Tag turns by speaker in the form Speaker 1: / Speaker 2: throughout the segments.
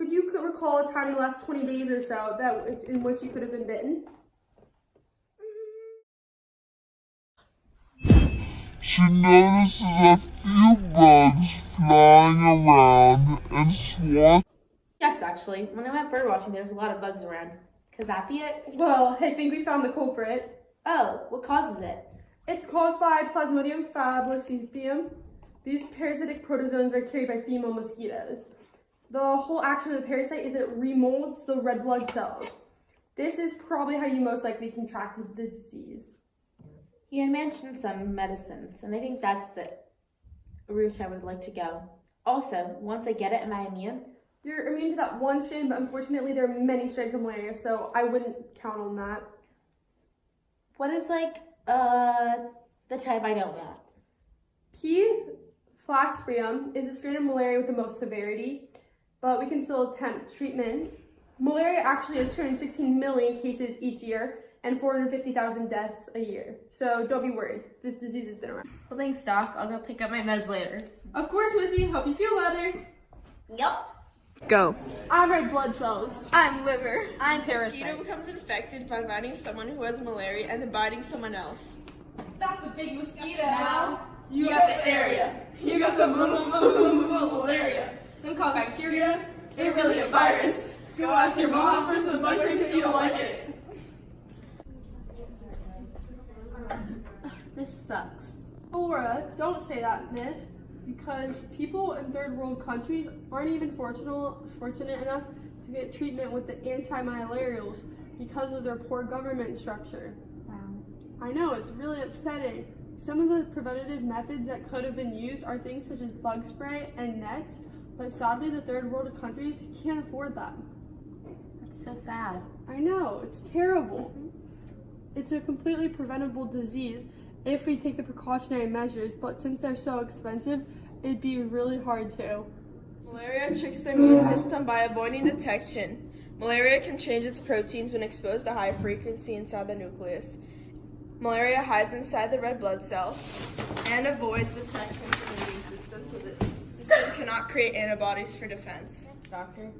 Speaker 1: Could you recall a time in the last 20 days or so in which you could have been bitten?
Speaker 2: She notices a few bugs flying around and swats.
Speaker 3: Yes, actually. When I went bird watching, there was a lot of bugs around. Could that be it?
Speaker 1: Well, I think we found the culprit.
Speaker 3: Oh, what causes it?
Speaker 1: It's caused by Plasmodium fabricipium. These parasitic protozoans are carried by female mosquitoes. The whole action of the parasite is it remolds the red blood cells. This is probably how you most likely contracted the disease.
Speaker 3: You had mentioned some medicines, and I think that's the route I would like to go. Also, once I get it, am I immune?
Speaker 1: You're immune to that one strain, but unfortunately there are many strains of malaria, so I wouldn't count on that.
Speaker 3: What is the type I don't want?
Speaker 1: P. flaccerium is a strain of malaria with the most severity, but we can still attempt treatment. Malaria actually has 216 million cases each year and 450,000 deaths a year. So don't be worried. This disease has been around.
Speaker 3: Well, thanks, Doc. I'll go pick up my meds later.
Speaker 1: Of course, Missy. Hope you feel better.
Speaker 3: Yep.
Speaker 4: Go.
Speaker 1: I'm red blood cells. I'm liver.
Speaker 3: I'm
Speaker 4: Mosquito
Speaker 3: parasite.
Speaker 4: becomes infected by biting someone who has malaria and then biting someone else.
Speaker 1: That's a big mosquito.
Speaker 3: Now,
Speaker 1: You got the area. You got the malaria.
Speaker 3: Some call bacteria.
Speaker 1: It really a virus. Go ask your mom for some bug strains if you don't like it.
Speaker 3: This sucks.
Speaker 1: Laura, don't say that, miss, because people in third world countries aren't even fortunate enough to get treatment with the anti-malarials because of their poor government structure.
Speaker 3: Wow.
Speaker 1: I know, it's really upsetting. Some of the preventative methods that could have been used are things such as bug spray and nets, but sadly the third world countries can't afford them.
Speaker 3: That's so sad.
Speaker 1: I know, it's terrible. It's a completely preventable disease if we take the precautionary measures, but since they're so expensive, it'd be really hard to.
Speaker 4: Malaria tricks the immune system by avoiding detection. Malaria can change its proteins when exposed to high frequency inside the nucleus. Malaria hides inside the red blood cell and avoids detection from the immune system, so the system cannot create antibodies for defense.
Speaker 3: Thanks, doctor.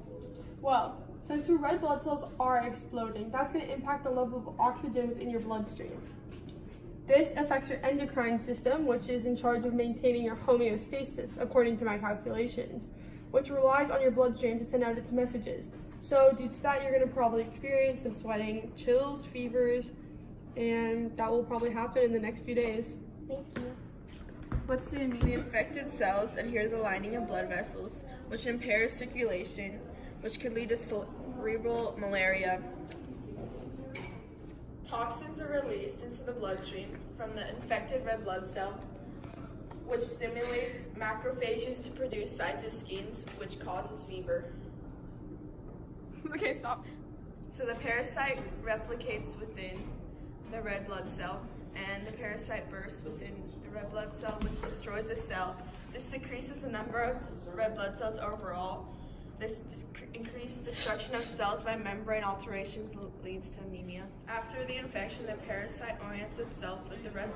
Speaker 1: Well, since your red blood cells are exploding, that's going to impact the level of oxygen within your bloodstream. This affects your endocrine system, which is in charge of maintaining your homeostasis, according to my calculations, which relies on your bloodstream to send out its messages. So due to that, you're going to probably experience some sweating, chills, fevers, and that will probably happen in the next few days.
Speaker 3: Thank you.
Speaker 1: What's the
Speaker 4: The infected cells adhere to the lining of blood vessels, which impairs circulation, which could lead to cerebral malaria. Toxins are released into the bloodstream from the infected red blood cell, which stimulates macrophages to produce cytokines, which causes fever.
Speaker 1: Okay, stop.
Speaker 4: So the parasite replicates within the red blood cell, and the parasite bursts within the red blood cell, which destroys the cell. This decreases the number of red blood cells overall. This increased destruction of cells by membrane alterations leads to anemia. After the infection, the parasite orients itself with the red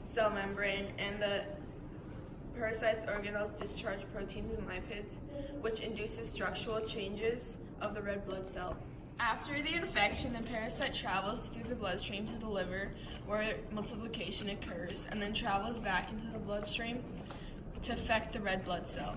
Speaker 4: cell membrane, and the parasite's organelles discharge proteins and lipids, which induces structural changes of the red blood cell. After the infection, the parasite travels through the bloodstream to the liver, where multiplication occurs, and then travels back into the bloodstream to affect the red blood cell.